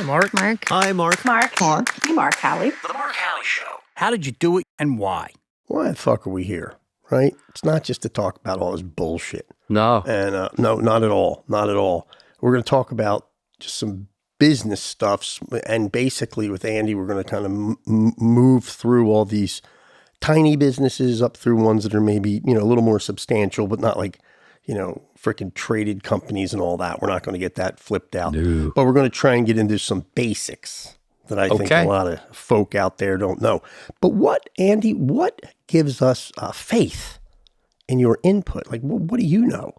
Hi, Mark. Mark. Hi, Mark. Mark. Hey, Mark Howley. The Mark Howley Show. How did you do it and why? Why the fuck are we here, right? It's not just to talk about all this bullshit. No. And no, not at all. Not at all. We're going to talk about just some business stuff. And basically with Andy, we're going to kind of move through all these tiny businesses up through ones that are maybe, a little more substantial, but not like, freaking traded companies and all that. We're not going to get that flipped out. No. But we're going to try and get into some basics that I think a lot of folk out there don't know. But Andy, what gives us faith in your input? Like, what do you know?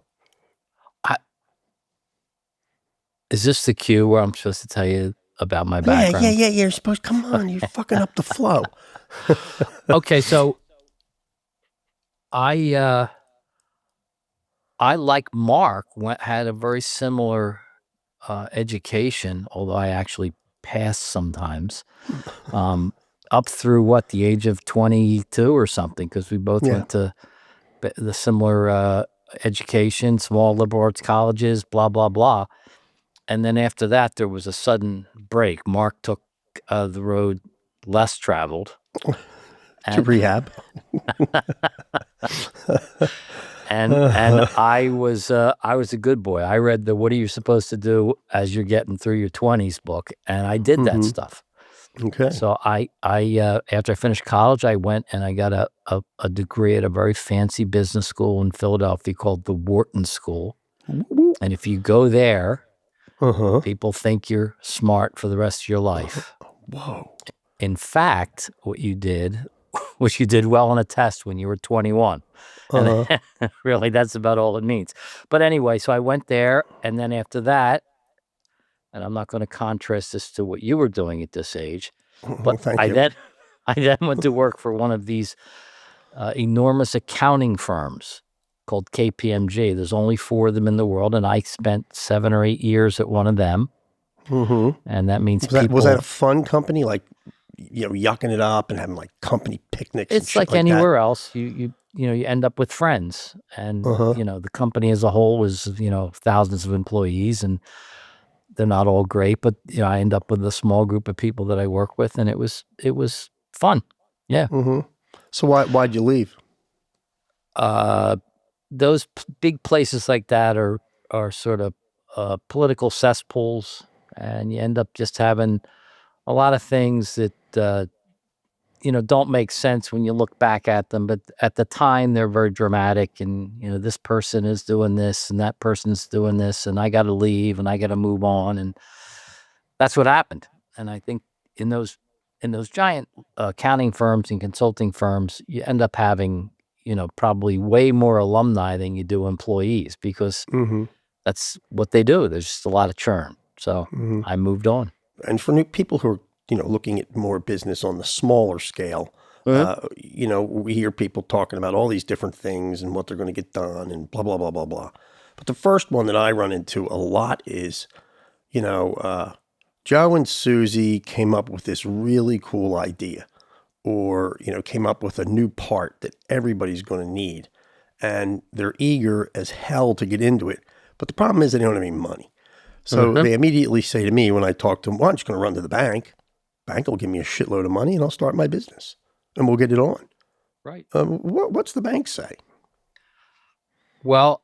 Is this the cue where I'm supposed to tell you about my background? Yeah. You're supposed. Come on, you're fucking up the flow. Okay, so I like Mark had a very similar education, although I actually passed sometimes, up through the age of 22 or something, because we both went to the similar education, small liberal arts colleges, blah, blah, blah. And then after that, there was a sudden break. Mark took the road less traveled. To rehab. And I was a good boy. I read the "What Are You Supposed to Do as You're Getting Through Your 20s" book, and I did that stuff. Okay. So I after I finished college, I went and I got a degree at a very fancy business school in Philadelphia called the Wharton School. And if you go there, people think you're smart for the rest of your life. Whoa. In fact, what you did well on a test when you were 21. And really, that's about all it means. But anyway, so I went there, and then after that, and I'm not going to contrast this to what you were doing at this age, but I then went to work for one of these enormous accounting firms called KPMG. There's only 4 of them in the world, and I spent 7 or 8 years at one of them. And that means was that a fun company, like yucking it up and having like company picnics? It's like anywhere else. You end up with friends, and the company as a whole was thousands of employees, and they're not all great, but I end up with a small group of people that I work with, and it was fun. Yeah. So why'd you leave? Those big places like that are sort of political cesspools, and you end up just having a lot of things that don't make sense when you look back at them, but at the time they're very dramatic, and this person is doing this and that person's doing this, and I got to leave and I got to move on, and that's what happened. And I think in those giant accounting firms and consulting firms, you end up having probably way more alumni than you do employees, because that's what they do. There's just a lot of churn. So I moved on. And for new people who are looking at more business on the smaller scale, we hear people talking about all these different things and what they're going to get done and blah, blah, blah, blah, blah. But the first one that I run into a lot is, Joe and Susie came up with this really cool idea, or, came up with a new part that everybody's going to need. And they're eager as hell to get into it. But the problem is they don't have any money. So they immediately say to me when I talk to them, well, I'm just going to run to the bank. Bank will give me a shitload of money and I'll start my business and we'll get it on. Right. What's the bank say? Well,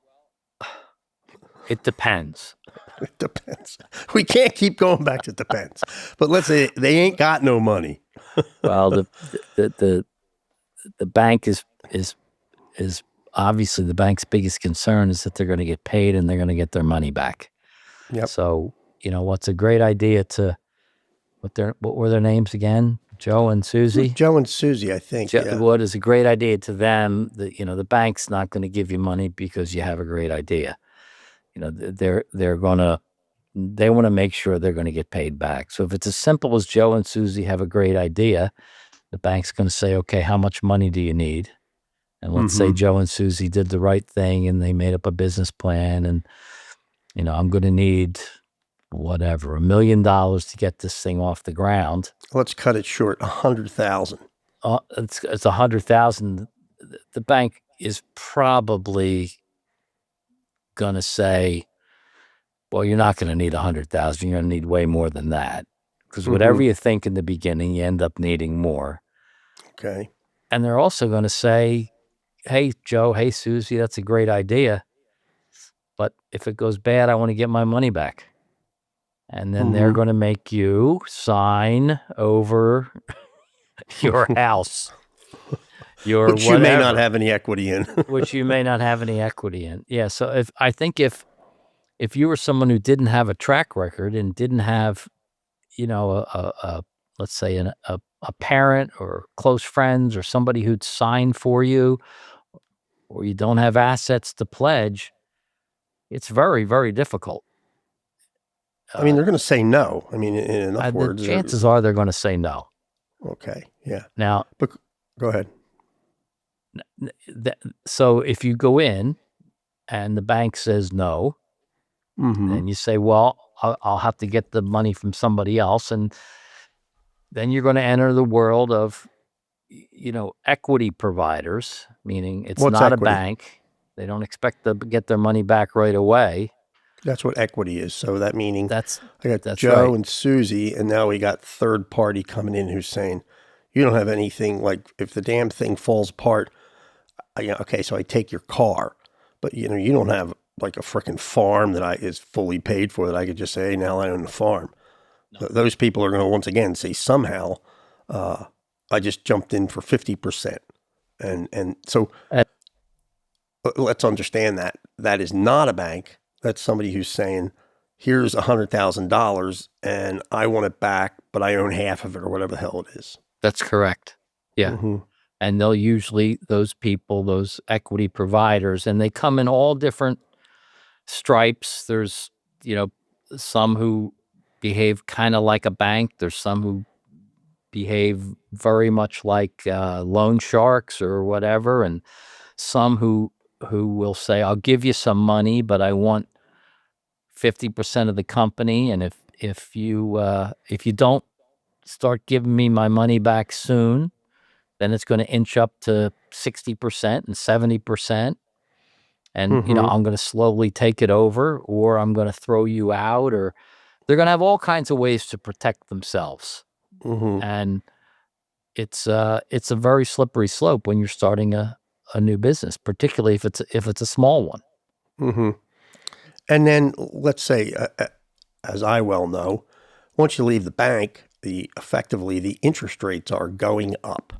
it depends. It depends. We can't keep going back to depends. But let's say they ain't got no money. Well, the bank is obviously the bank's biggest concern is that they're going to get paid and they're going to get their money back. Yep. So, what's a great idea what were their names again? Joe and Susie? Joe and Susie, I think. What is a great idea to them, the bank's not going to give you money because you have a great idea. They want to make sure they're going to get paid back. So if it's as simple as Joe and Susie have a great idea, the bank's going to say, okay, how much money do you need? And let's say Joe and Susie did the right thing and they made up a business plan, and I'm going to need whatever, $1 million to get this thing off the ground. Let's cut it short, 100,000. It's 100,000. The bank is probably going to say, Well, you're not going to need 100,000. You're going to need way more than that, because whatever Mm-hmm. you think in the beginning, you end up needing more. Okay. And they're also going to say, hey, Joe, hey, Susie, that's a great idea, but if it goes bad, I want to get my money back. And then they're Mm-hmm. going to make you sign over your house, your Which you may not whatever, have any equity in. which you may not have any equity in. Yeah. So if you were someone who didn't have a track record and didn't have, let's say a parent or close friends or somebody who'd sign for you, or you don't have assets to pledge, it's very, very difficult. I mean, they're going to say no. I mean, in enough The words. chances are they're going to say no. Okay. Yeah. Now, But go ahead. so if you go in and the bank says no, Mm-hmm. and you say, well, I'll have to get the money from somebody else. And then you're going to enter the world of, equity providers, meaning it's What's not a equity? bank. They don't expect to get their money back right away. That's what equity is. So that meaning That's I got that's Joe right. and Susie, and now we got third party coming in who's saying, you don't have anything, like if the damn thing falls apart, okay, so I take your car, but you don't have like a freaking farm that is fully paid for that I could just say, hey, now I own the farm. No. Those people are going to once again say somehow, I just jumped in for 50%. And so let's understand that is not a bank. That's somebody who's saying, here's $100,000 and I want it back, but I own half of it or whatever the hell it is. That's correct. Yeah. Mm-hmm. And they'll usually, those people, those equity providers, and they come in all different stripes. There's, some who behave kind of like a bank. There's some who behave very much like loan sharks or whatever, and some who will say, I'll give you some money, but I want 50% of the company. And if you don't start giving me my money back soon, then it's going to inch up to 60% and 70%. And, Mm-hmm. I'm going to slowly take it over, or I'm going to throw you out, or they're going to have all kinds of ways to protect themselves. Mm-hmm. And it's a very slippery slope when you're starting a new business, particularly if it's a small one. Mm-hmm. And then let's say, as I well know, once you leave the bank, effectively the interest rates are going up.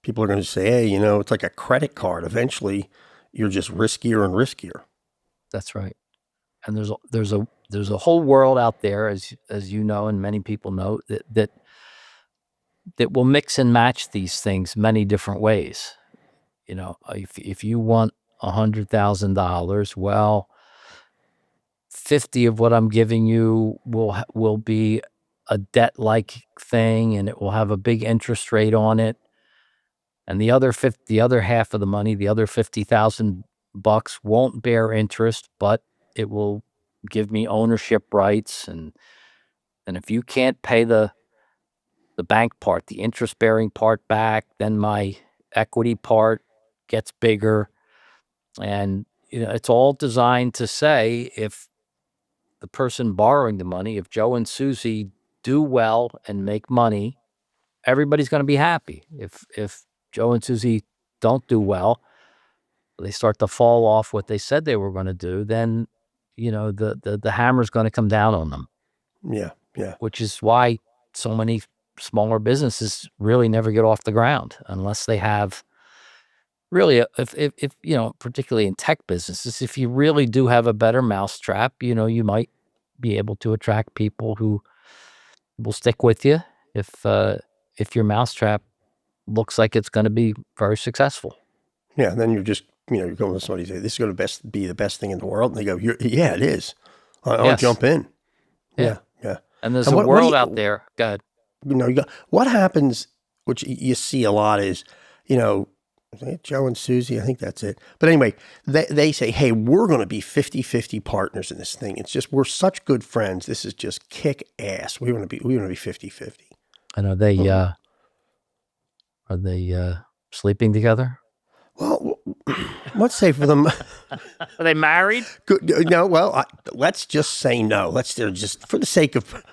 People are going to say, hey, it's like a credit card. Eventually, you're just riskier and riskier. That's right. And there's a whole world out there, as you know, and many people know, that will mix and match these things many different ways. If you want $100,000, well, 50 of what I'm giving you will be a debt-like thing, and it will have a big interest rate on it. And the other half of the money, the other $50,000 won't bear interest, but it will give me ownership rights. And if you can't pay the bank part, the interest-bearing part back, then my equity part gets bigger. And it's all designed to say, if the person borrowing the money, if Joe and Susie do well and make money, everybody's going to be happy. If Joe and Susie don't do well, they start to fall off what they said they were going to do, then the hammer's going to come down on them. Yeah, yeah. Which is why so many smaller businesses really never get off the ground unless they have really, if particularly in tech businesses, if you really do have a better mousetrap, you might be able to attract people who will stick with you if your mousetrap looks like it's going to be very successful. Yeah, and then you're just, you're going to somebody and say, this is going to be the best thing in the world. And they go, yeah, it is. I'll Yes. jump in. Yeah. Yeah. And there's And a what do world you- out there. Go ahead. What happens, which you see a lot is, Joe and Susie, I think that's it. But anyway, they say, hey, we're going to be 50-50 partners in this thing. It's just, we're such good friends. This is just kick ass. We want to be 50-50. And are they sleeping together? Well, let's say for them. Are they married? Good, no, well, let's just say no. Let's just for the sake of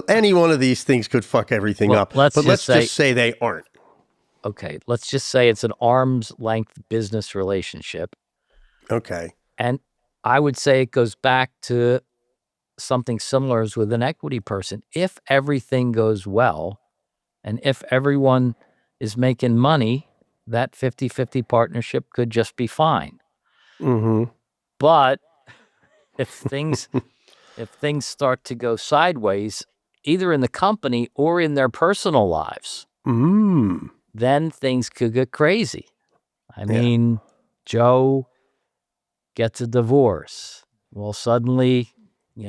any one of these things could fuck everything up. Let's But just let's just say they aren't. Okay, let's just say it's an arm's length business relationship. Okay. And I would say it goes back to something similar as with an equity person. If everything goes well and if everyone is making money, that 50-50 partnership could just be fine. Mm-hmm. But if things start to go sideways, either in the company or in their personal lives, then things could get crazy. I mean, Joe gets a divorce. Well, suddenly,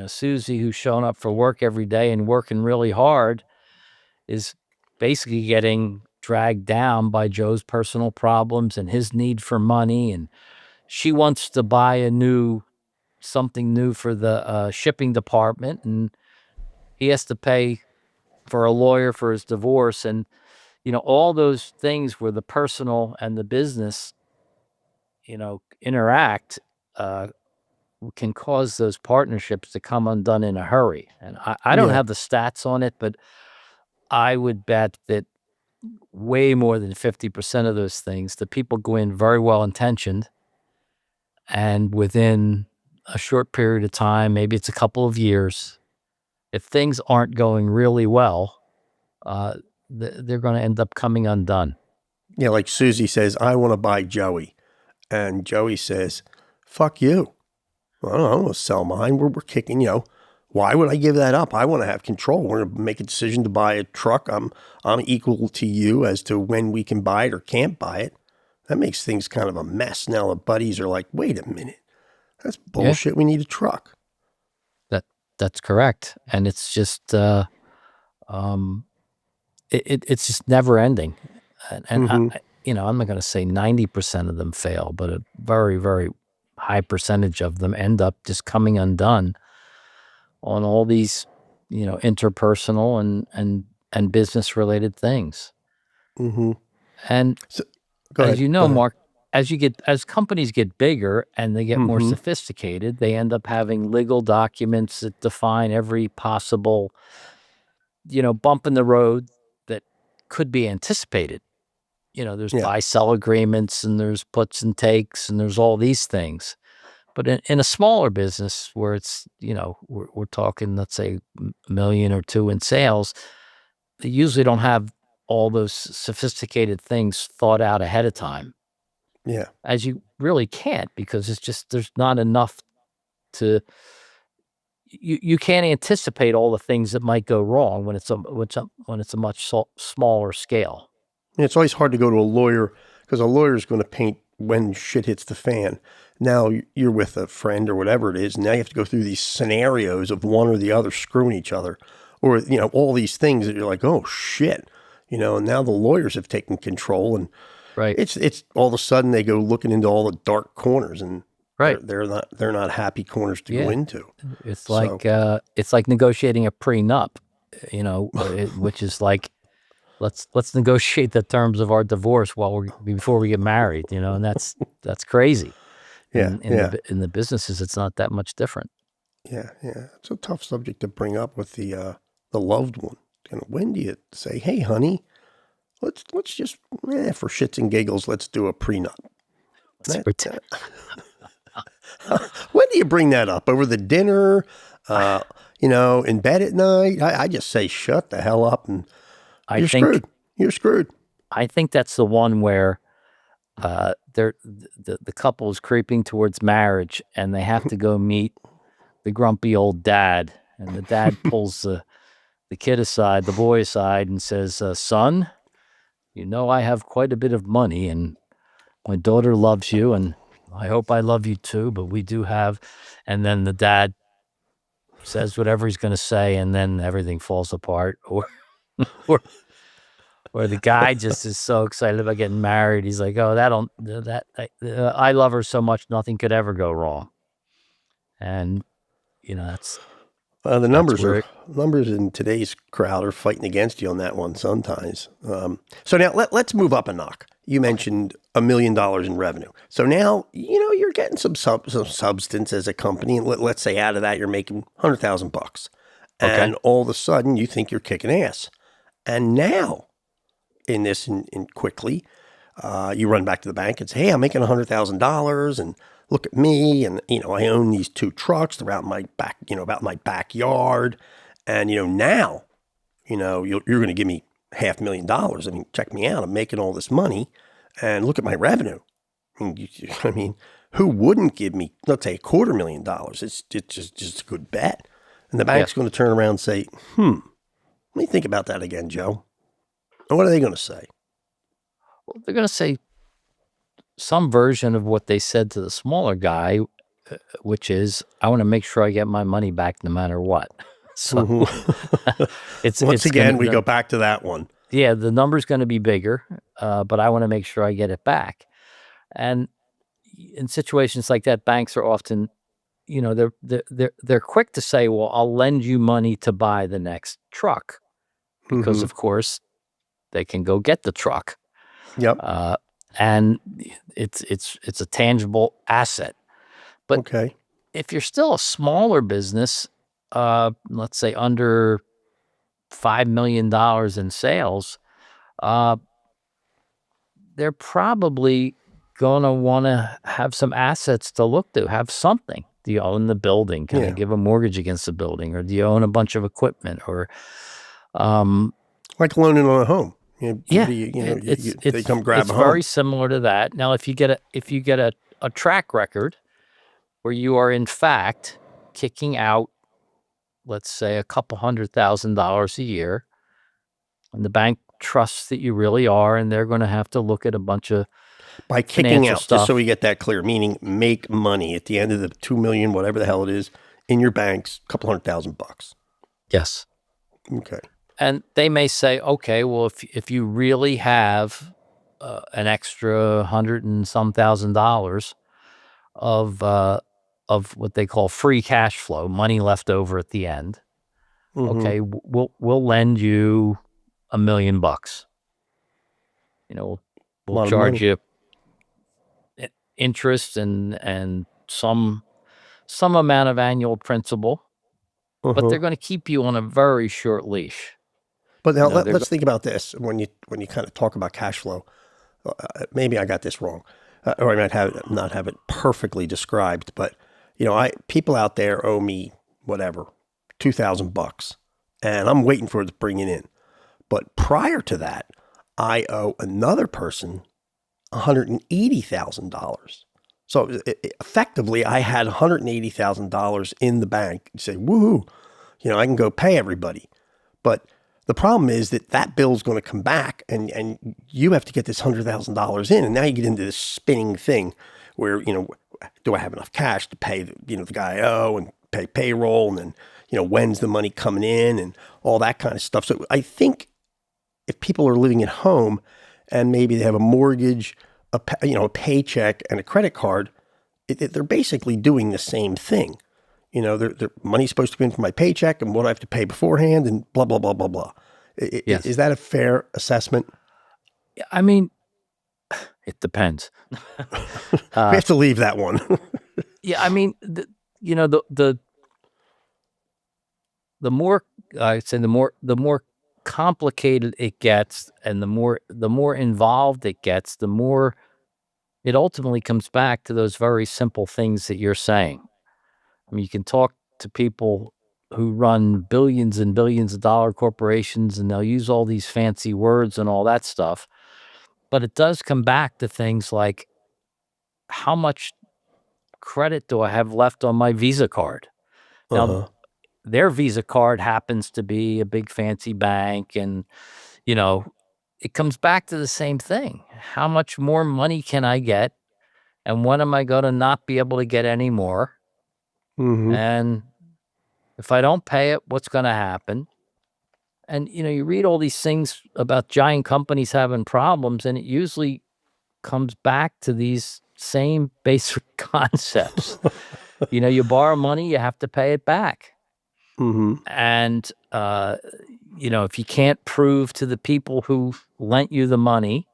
Susie, who's showing up for work every day and working really hard, is basically getting dragged down by Joe's personal problems and his need for money. And she wants to buy something new for the shipping department. And he has to pay for a lawyer for his divorce. And, all those things where the personal and the business, interact, can cause those partnerships to come undone in a hurry. And I don't have the stats on it, but I would bet that way more than 50% of those things, the people go in very well intentioned, and within a short period of time, maybe it's a couple of years, if things aren't going really well, they're going to end up coming undone. Yeah, like Susie says, I want to buy Joey. And Joey says, fuck you. Well, I don't want to sell mine. We're kicking, why would I give that up? I want to have control. We're going to make a decision to buy a truck. I'm equal to you as to when we can buy it or can't buy it. That makes things kind of a mess. Now the buddies are like, wait a minute. That's bullshit. Yeah. We need a truck. That's correct. And it's just, it's just never ending. And I'm not going to say 90% of them fail, but a very, very high percentage of them end up just coming undone on all these, interpersonal and business related things. Mm-hmm. And so, as you know, Mark, as companies get bigger and they get more sophisticated, they end up having legal documents that define every possible, bump in the road that could be anticipated. There's buy-sell agreements and there's puts and takes and there's all these things. But in a smaller business where it's, we're talking, let's say, $1 million or $2 million in sales, they usually don't have all those sophisticated things thought out ahead of time. Yeah. As you really can't, because it's just, there's not enough you can't anticipate all the things that might go wrong when it's a much smaller scale. It's always hard to go to a lawyer because a lawyer is going to paint when shit hits the fan. Now you're with a friend or whatever it is. And now you have to go through these scenarios of one or the other screwing each other, or, all these things that you're like, oh shit, and now the lawyers have taken control, and right. It's all of a sudden they go looking into all the dark corners, and right. they're not happy corners to go into. It's like negotiating a prenup, which is like, let's negotiate the terms of our divorce before we get married, and that's crazy. Yeah. In the businesses, it's not that much different. Yeah. It's a tough subject to bring up with the loved one. When do you say, hey, honey, let's just, for shits and giggles, let's do a prenup. When do you bring that up? Over the dinner, in bed at night? I just say, shut the hell up, and screwed. You're screwed. I think that's the one where the couple is creeping towards marriage, and they have to go meet the grumpy old dad, and the dad pulls the kid aside, the boy aside, and says, son, I have quite a bit of money, and my daughter loves you, and I hope I love you too, but we do have, and then the dad says whatever he's going to say, and then everything falls apart, or the guy just is so excited about getting married. He's like, oh, I love her so much, nothing could ever go wrong. And, The That's numbers where are numbers in today's crowd are fighting against you on that one sometimes. So now let's move up a knock. You mentioned $1 million in revenue. So now you're getting some substance as a company, and let's say out of that you're making $100,000, and all of a sudden you think you're kicking ass. And now in this, in quickly, you run back to the bank and say, "Hey, I'm making $100,000, and look at me, and I own these 2 trucks. They're out my back, about my backyard, and now, you're going to give me $500,000. I mean, check me out. I'm making all this money, and look at my revenue. I mean, who wouldn't give me, let's say, $250,000? It's just a good bet." And the bank's going to turn around and say, "Let me think about that again, Joe." And what are they going to say? Well, they're going to say some version of what they said to the smaller guy, which is, I want to make sure I get my money back no matter what. So Once again, we go back to that one. Yeah, the number's going to be bigger, but I want to make sure I get it back. And in situations like that, banks are often, they're quick to say, "Well, I'll lend you money to buy the next truck," because of course they can go get the truck. Yep. And it's a tangible asset. But Okay. if you're still a smaller business, let's say under $5 million in sales, they're probably going to want to have some assets to look to, have something. Do you own the building? Can I give a mortgage against the building? Or do you own a bunch of equipment? Or like loaning on a home. They come grab a home. It's very similar to that. Now, if you get a track record where you are in fact kicking out, let's say, a couple $100,000 a year, and the bank trusts that you really are, and they're going to have to look at a bunch of by kicking out, stuff. Just so we get that clear, meaning make money at the end of the 2 million, whatever the hell it is, in your banks, a couple $100,000. Yes. Okay. And they may say, okay, well, if you really have an extra $100 and some thousand of what they call free cash flow, money left over at the end, okay, we'll lend you $1 million. We'll charge you interest and some amount of annual principal, but they're going to keep you on a very short leash. But now let's think about this. When you kind of talk about cash flow, maybe I got this wrong, or I might not have it perfectly described. But people out there owe me whatever $2,000, and I'm waiting for it to bring it in. But prior to that, I owe another person $180,000. So effectively, I had $180,000 in the bank. You say, woohoo, I can go pay everybody. But the problem is that bill's going to come back, and you have to get this $100,000 in. And now you get into this spinning thing where, do I have enough cash to pay the guy I owe and pay payroll? And then, when's the money coming in and all that kind of stuff. So I think if people are living at home and maybe they have a mortgage, a paycheck and a credit card, they're basically doing the same thing. Their money's supposed to come in from my paycheck and what I have to pay beforehand and blah, blah, blah, blah, blah. Yes. Is that a fair assessment? I mean, it depends. We have to leave that one. Yeah, I mean, the more I'd say, the more complicated it gets, and the more involved it gets, the more it ultimately comes back to those very simple things that you're saying. I mean, you can talk to people who run billions and billions of dollar corporations, and they'll use all these fancy words and all that stuff. But it does come back to things like, how much credit do I have left on my Visa card? Now, their Visa card happens to be a big fancy bank, and, it comes back to the same thing. How much more money can I get? And when am I going to not be able to get any more? And if I don't pay it, what's going to happen? And, you read all these things about giant companies having problems, and it usually comes back to these same basic concepts. You borrow money, you have to pay it back. Mm-hmm. And, if you can't prove to the people who lent you the money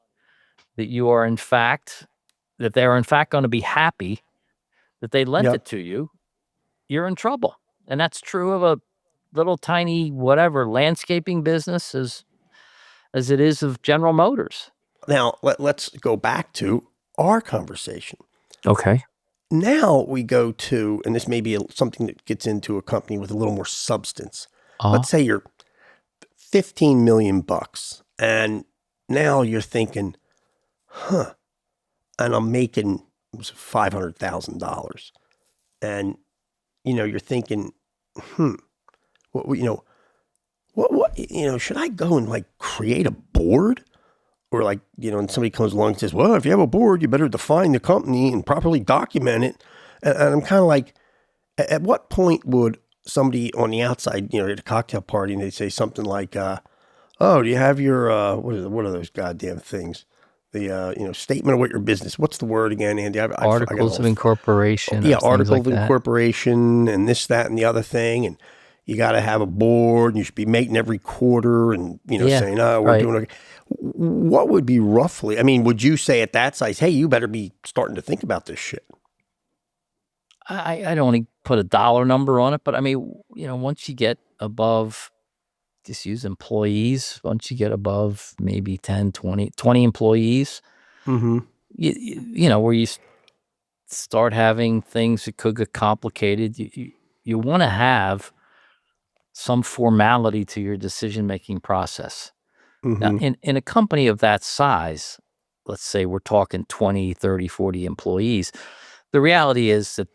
that that they're in fact going to be happy that they lent Yep. it to you, you're in trouble. And that's true of a little tiny whatever landscaping business as it is of General Motors. Now, let's go back to our conversation. Okay. Now we go to, and this may be something that gets into a company with a little more substance. Let's say you're 15 million bucks, and now you're thinking, and I'm making $500,000, and you're thinking, should I go and like create a board? Or like, and somebody comes along and says, well, if you have a board, you better define the company and properly document it. And I'm kind of like, at what point would somebody on the outside, at a cocktail party, and they say something like, oh, do you have your, what are those goddamn things? The, statement of what your business, what's the word again, Andy? Articles of incorporation. Yeah, Or things article like of that. incorporation and this, that, and the other thing. And you got to have a board, and you should be meeting every quarter and, Yeah, saying, oh, we're right. doing okay. What would be roughly, I mean, would you say at that size, hey, you better be starting to think about this shit? I don't want to put a dollar number on it, but I mean, once you get above, just use employees, once you get above maybe 10, 20 employees, Mm-hmm. where you start having things that could get complicated, you want to have some formality to your decision-making process. Now, Mm-hmm. in a company of that size, let's say we're talking 20, 30, 40 employees, the reality is that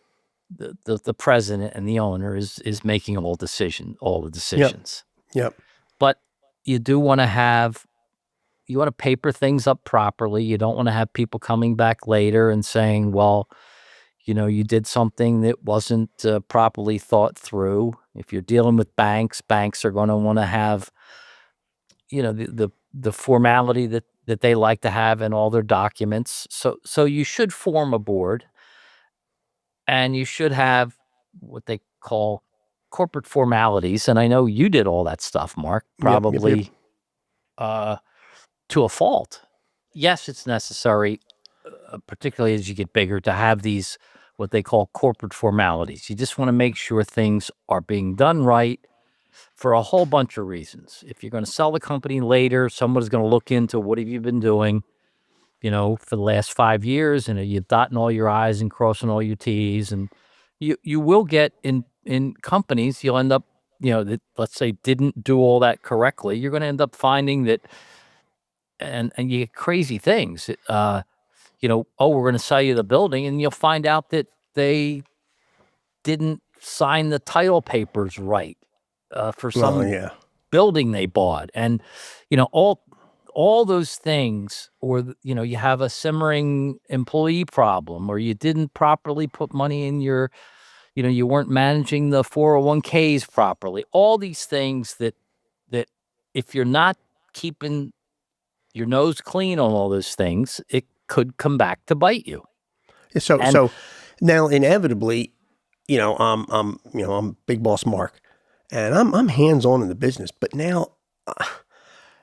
the president and the owner is making all the Yep. decisions. Yep. But you do want to paper things up properly. You don't want to have people coming back later and saying, well, you did something that wasn't properly thought through. If you're dealing with banks are going to want to have, the formality that they like to have in all their documents. So you should form a board, and you should have what they call corporate formalities. And I know you did all that stuff, Mark, Yep. Yep. Yep. probably to a fault. Yes, it's necessary, particularly as you get bigger, to have these what they call corporate formalities. You just want to make sure things are being done right for a whole bunch of reasons. If you're going to sell the company later, somebody's going to look into what have you been doing, for the last 5 years, and you're dotting all your I's and crossing all your T's. And you will get in companies, you'll end up, that let's say didn't do all that correctly. You're going to end up finding that, and you get crazy things. Oh, we're going to sell you the building, and you'll find out that they didn't sign the title papers right for Oh, some yeah. building they bought. And all those things, or you have a simmering employee problem, or you didn't properly put money in your, you weren't managing the 401ks properly. All these things that if you're not keeping your nose clean on all those things, it could come back to bite you. So, And now inevitably, I'm Big Boss Mark, and I'm hands on in the business. But now,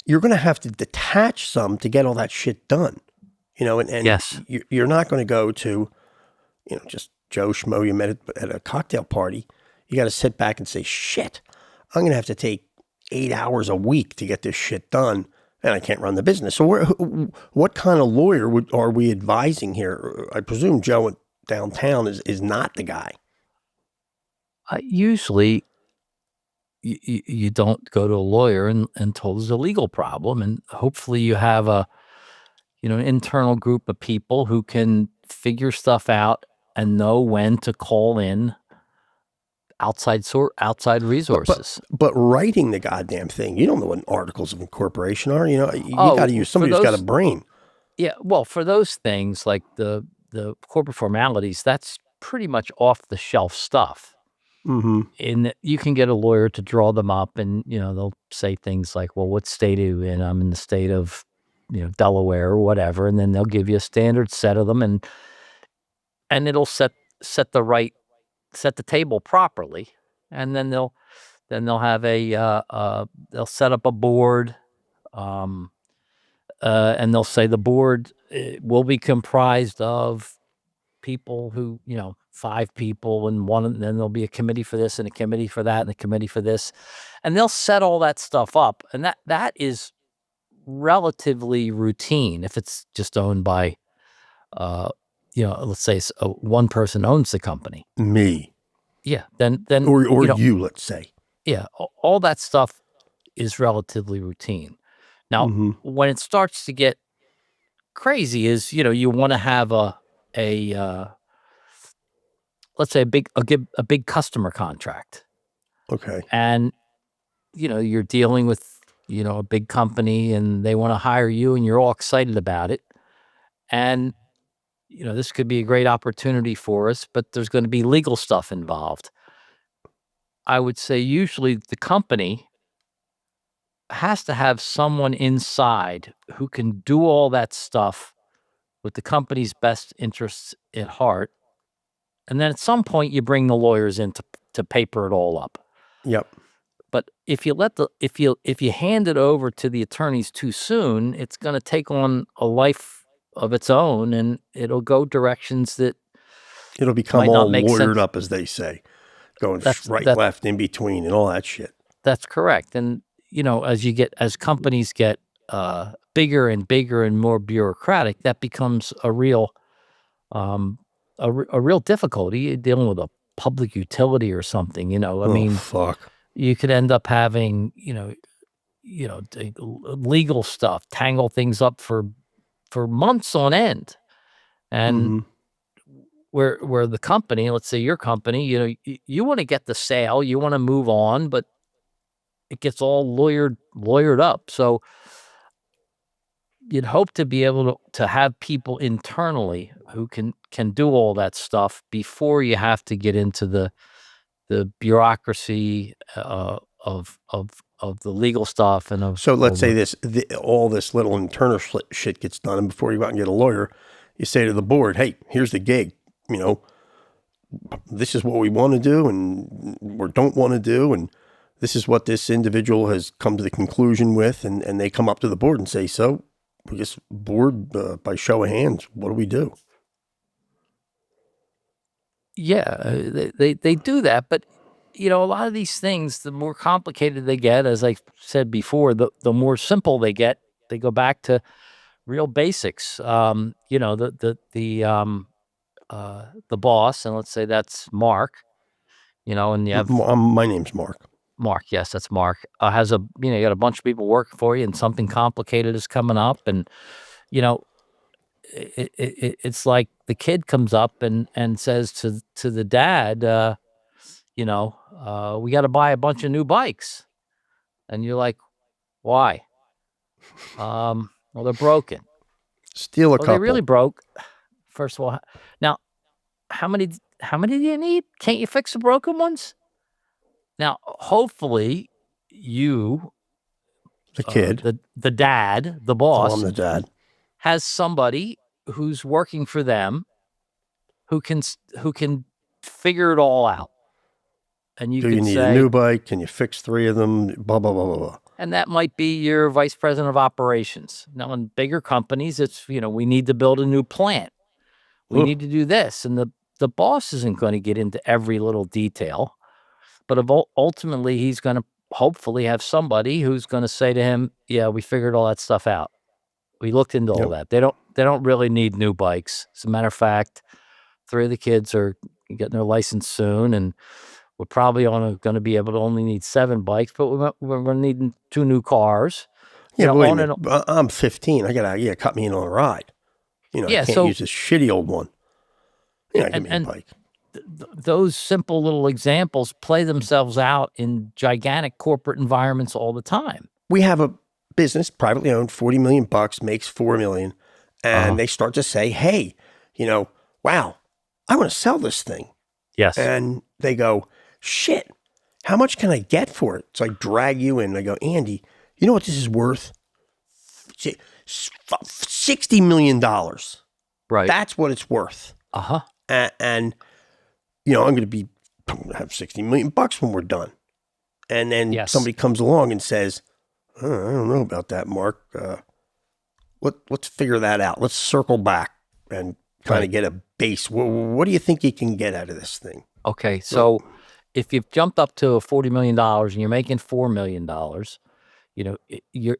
you're going to have to detach some to get all that shit done, and yes, you're not going to go to, just Joe Schmo you met at a cocktail party. You got to sit back and say, shit, I'm going to have to take 8 hours a week to get this shit done, and I can't run the business. So what kind of lawyer are we advising here? I presume Joe in downtown is not the guy. usually you don't go to a lawyer until there's a legal problem, and hopefully you have an internal group of people who can figure stuff out and know when to call in outside resources. But writing the goddamn thing, you don't know what articles of incorporation are. You got to Oh, use for somebody who's got a those, brain. yeah, well, for those things like the corporate formalities, that's pretty much off the shelf stuff. Mm-hmm. In that you can get a lawyer to draw them up, and they'll say things like, well, what state are you in? I'm in the state of Delaware or whatever, and then they'll give you a standard set of them, and it'll set the table properly, and then Then they'll have they'll set up a board, and they'll say the board will be comprised of people who, 5 people and then there'll be a committee for this and a committee for that and a committee for this. And they'll set all that stuff up. And that is relatively routine if it's just owned by, let's say one person owns the company. Me. Yeah. Then Or you, let's say. yeah, all that stuff is relatively routine. Now, when it starts to get crazy is, you want to have let's say a big customer contract. Okay. And, you're dealing with, a big company and they want to hire you and you're all excited about it. And, this could be a great opportunity for us, but there's going to be legal stuff involved. I would say usually the company has to have someone inside who can do all that stuff with the company's best interests at heart. And then at some point you bring the lawyers in to paper it all up. Yep. But if you if you hand it over to the attorneys too soon, it's going to take on a life of its own, and it'll go directions that It'll become might not all make lawyered sense. up, as they say, going right, That- left, in between, and all that shit. That's correct. And as companies get bigger and bigger and more bureaucratic, that becomes a real real difficulty. You're dealing with a public utility or something. I mean, Fuck. you could end up having legal stuff tangle things up for months on end, and where the company, let's say your company, you want to get the sale, you want to move on, but it gets all lawyered up. So you'd hope to be able to have people internally who can do all that stuff before you have to get into the bureaucracy of the legal stuff and of. So let's say all this little internal shit gets done, and before you go out and get a lawyer, you say to the board, "Hey, here's the gig. This is what we want to do and or don't want to do, and this is what this individual has come to the conclusion with," and they come up to the board and say, "So, I guess board, by show of hands, what do we do?" Yeah, they do that, but a lot of these things, the more complicated they get, as I said before, the more simple they get. They go back to real basics. The boss, and let's say that's Mark. And you have My name's Mark. Mark. Yes, that's Mark. Has you got a bunch of people working for you, and something complicated is coming up, and it's like the kid comes up and says to the dad, we got to buy a bunch of new bikes. And you're like, why? Well, they're broken. Steal a couple. They really broke. First of all, now, how many do you need? Can't you fix the broken ones? Now, hopefully you, the kid, the dad, the boss, I'm the dad, has somebody who's working for them who can figure it all out. And you do you need a new bike? Can you fix 3 of them? Blah, blah, blah, blah, blah. And that might be your vice president of operations. Now, in bigger companies, it's, we need to build a new plant. We need to do this. And the boss isn't going to get into every little detail. But ultimately, he's going to hopefully have somebody who's going to say to him, yeah, we figured all that stuff out. We looked into all that. They don't really need new bikes. As a matter of fact, 3 of the kids are getting their license soon, and we're probably going to be able to only need 7 bikes, but we're going to need 2 new cars. Yeah, wait a minute. I'm 15. I got to cut me in on a ride. I can't use this shitty old one. Give me a bike. Those simple little examples play themselves out in gigantic corporate environments all the time. We have a business, privately owned, $40 million, makes $4 million. And they start to say, hey, wow, I want to sell this thing. Yes. And they go, shit, how much can I get for it? So I drag you in and I go, Andy, you know what this is worth? $60 million. Right. That's what it's worth. Uh-huh. And I'm going to have $60 million when we're done. And then Yes. somebody comes along and says, I don't know about that, Mark. Let's figure that out. Let's circle back and kind of get a base. What do you think you can get out of this thing? Okay, so if you've jumped up to $40 million and you're making $4 million, you know,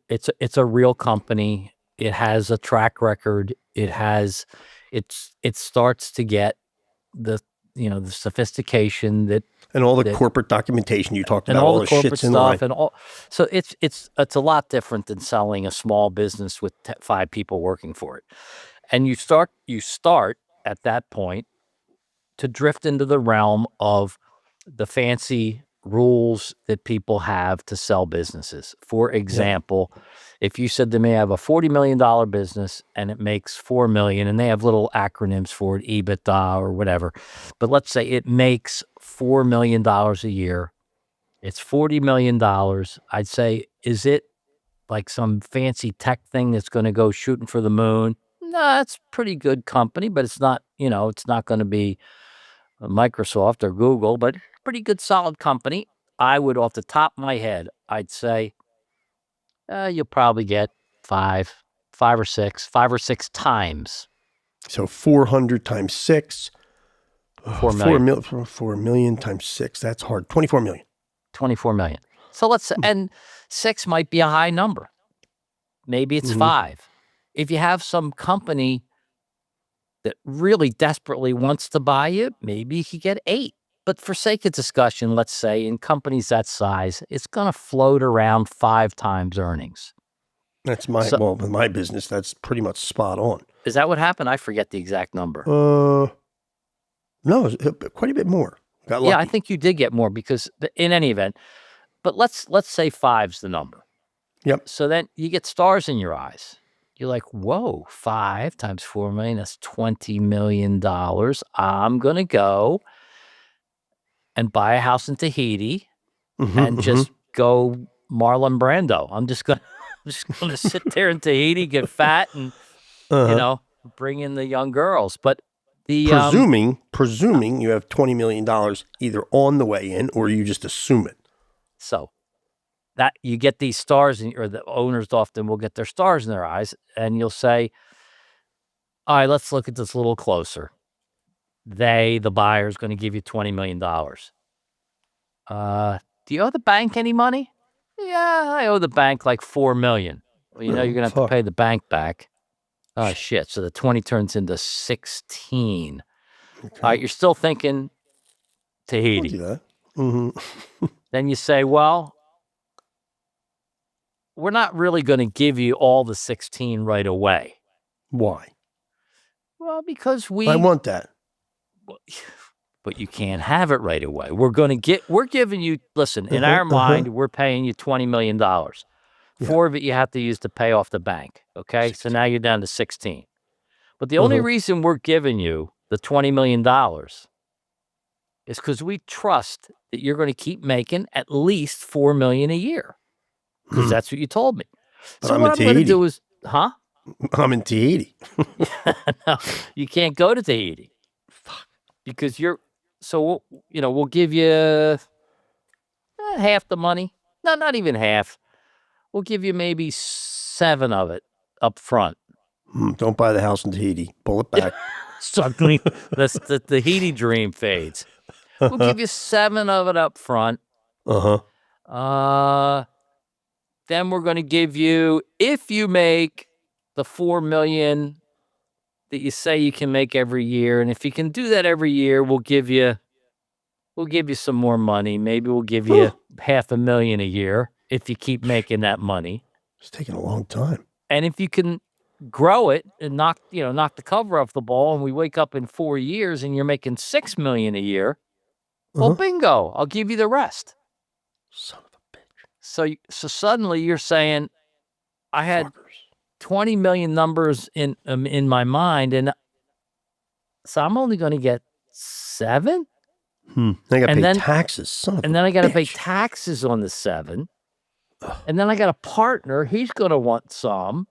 it's a real company. It has a track record. It starts to get the the sophistication that And all the corporate documentation you talked and about, all all the the corporate shit's in line. stuff and all. So it's a lot different than selling a small business with 5 people working for it. And you start at that point to drift into the realm of the fancy rules that people have to sell businesses. For example, if you said to me, I have a $40 million business and it makes 4 million, and they have little acronyms for it, EBITDA or whatever. But let's say it makes $4 million a year. It's $40 million. I'd say, is it like some fancy tech thing that's going to go shooting for the moon? No, it's pretty good company, but it's not, it's not going to be Microsoft or Google, but pretty good, solid company. I would, off the top of my head, I'd say you'll probably get five or six times. So 400 times 6. 4 million. 4 million times 6. That's hard. 24 million. 24 million. So let's say, and 6 might be a high number. Maybe it's 5. If you have some company that really desperately wants to buy you, maybe you could get 8. But for sake of discussion, let's say in companies that size, it's going to float around 5 times earnings. That's with my business, that's pretty much spot on. Is that what happened? I forget the exact number. No, it's quite a bit more. Got lucky. Yeah, I think you did get more because in any event, but let's say 5's the number. Yep. So then you get stars in your eyes. You're like, whoa, 5 times 4 million, that's $20 million. I'm going to go and buy a house in Tahiti and just go Marlon Brando. I'm just going to sit there in Tahiti, get fat, and, bring in the young girls. But the presuming you have $20 million either on the way in or you just assume it. So that you get these stars, or the owners often will get their stars in their eyes, and you'll say, all right, let's look at this a little closer. The buyer, is going to give you $20 million. Do you owe the bank any money? Yeah, I owe the bank like $4 million. Well, you're going to have to pay the bank back. Oh, shit. So the 20 turns into 16. Okay. All right, you're still thinking Tahiti. I'll do that. Then you say, well, we're not really going to give you all the 16 right away. Why? Well, because I want that. But you can't have it right away. We're giving you, listen, in our mind, we're paying you $20 million. 4 of it you have to use to pay off the bank. Okay. 16. So now you're down to 16. But the only reason we're giving you the $20 million is because we trust that you're going to keep making at least $4 million a year. Because that's what you told me. But so what I'm going to do is, I'm in Tahiti. No, you can't go to Tahiti. Fuck. Because we'll give you half the money. No, not even half. We'll give you maybe 7 of it up front. Don't buy the house in Tahiti. Pull it back. Suddenly, the Tahiti dream fades. We'll give you 7 of it up front. Then we're going to give you, if you make the 4 million that you say you can make every year, and if you can do that every year, we'll give you some more money. Maybe we'll give you $500,000 a year if you keep making that money. It's taking a long time. And if you can grow it and knock the cover off the ball, and we wake up in 4 years and you're making $6 million a year, well, bingo, I'll give you the rest. Son of a bitch. So suddenly you're saying, I had 20 million numbers in my mind, and so I'm only going to get 7. I got to pay taxes. And then I got to pay taxes on the 7. And then I got a partner. He's going to want some.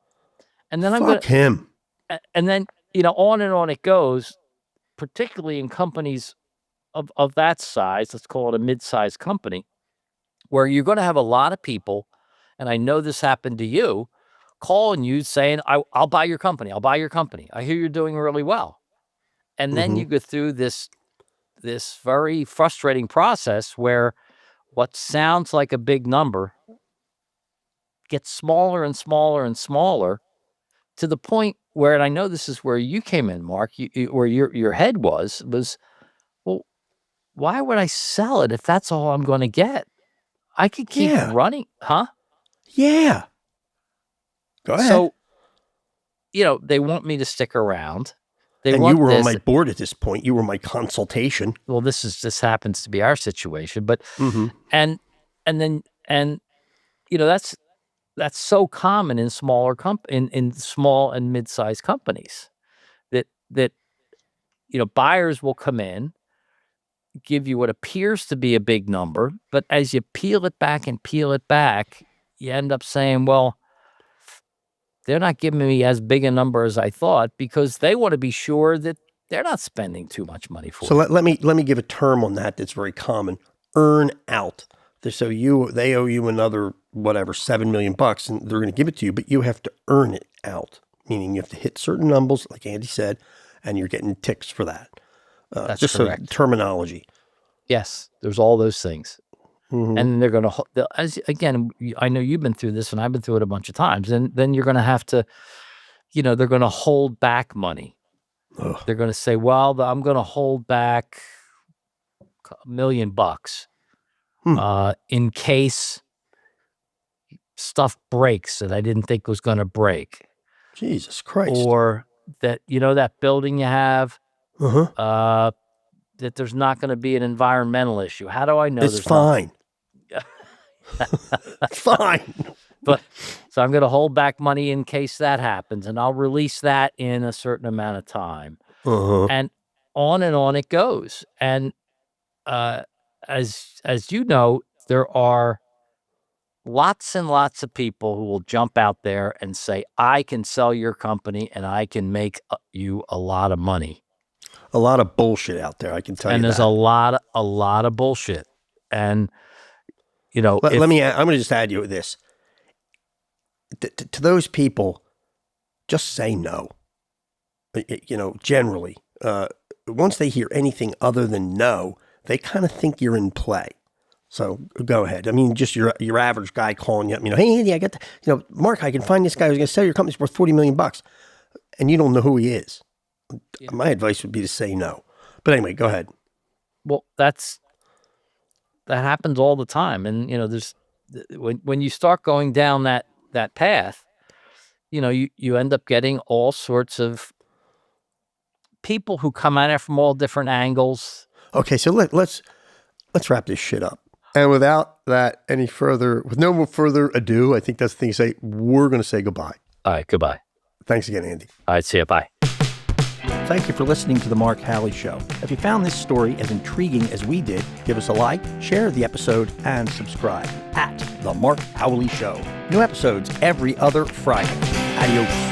And then Fuck him. And then, on and on it goes, particularly in companies of that size. Let's call it a mid-sized company. where you're going to have a lot of people, and I know this happened to you, calling you saying, I'll buy your company. I'll buy your company. I hear you're doing really well. And then you go through this very frustrating process where what sounds like a big number gets smaller and smaller and smaller to the point where, and I know this is where you came in, Mark, where your head was, well, why would I sell it if that's all I'm going to get? I could keep Yeah. running, huh? Yeah. Go ahead. So, they want me to stick around. They And want you were on this. my board at this point. You were my consultation. Well, this happens to be our situation, but and then that's so common in smaller in small and mid-sized companies that buyers will come in, give you what appears to be a big number, but as you peel it back and peel it back, you end up saying, well, they're not giving me as big a number as I thought because they want to be sure that they're not spending too much money for So it. let me give a term on that that's very common. Earn out. So they owe you another whatever $7 million, and they're going to give it to you, but you have to earn it out. Meaning you have to hit certain numbers, like Andy said, and you're getting ticks for that. That's just correct. So terminology. Yes, there's all those things. Mm-hmm. And they're going to, again, I know you've been through this and I've been through it a bunch of times. And then you're going to have to, they're going to hold back money. Ugh. They're going to say, well, I'm going to hold back $1 million in case stuff breaks that I didn't think was going to break. Jesus Christ. Or that, that building you have, Uh-huh. that there's not going to be an environmental issue. How do I know It's there's fine. Fine. But so I'm going to hold back money in case that happens, and I'll release that in a certain amount of time. And on it goes. And as you know, there are lots and lots of people who will jump out there and say, I can sell your company and I can make you a lot of money. A lot of bullshit out there, I can tell you that. And there's a lot of bullshit. And, I'm going to just add you this. To those people, just say no. Generally, once they hear anything other than no, they kind of think you're in play. So go ahead. I mean, just your average guy calling you up, hey, Andy, I got Mark, I can find this guy who's going to sell your company's worth $40 million. And you don't know who he is. Yeah. My advice would be to say no. But anyway, go ahead. Well, that happens all the time. And, there's when you start going down that path, you end up getting all sorts of people who come at it from all different angles. Okay, so let's wrap this shit up. And without with no more further ado, I think that's the thing to say. We're going to say goodbye. All right, goodbye. Thanks again, Andy. All right, see you. Bye. Thank you for listening to The Mark Howley Show. If you found this story as intriguing as we did, give us a like, share the episode, and subscribe at The Mark Howley Show. New episodes every other Friday. Adios.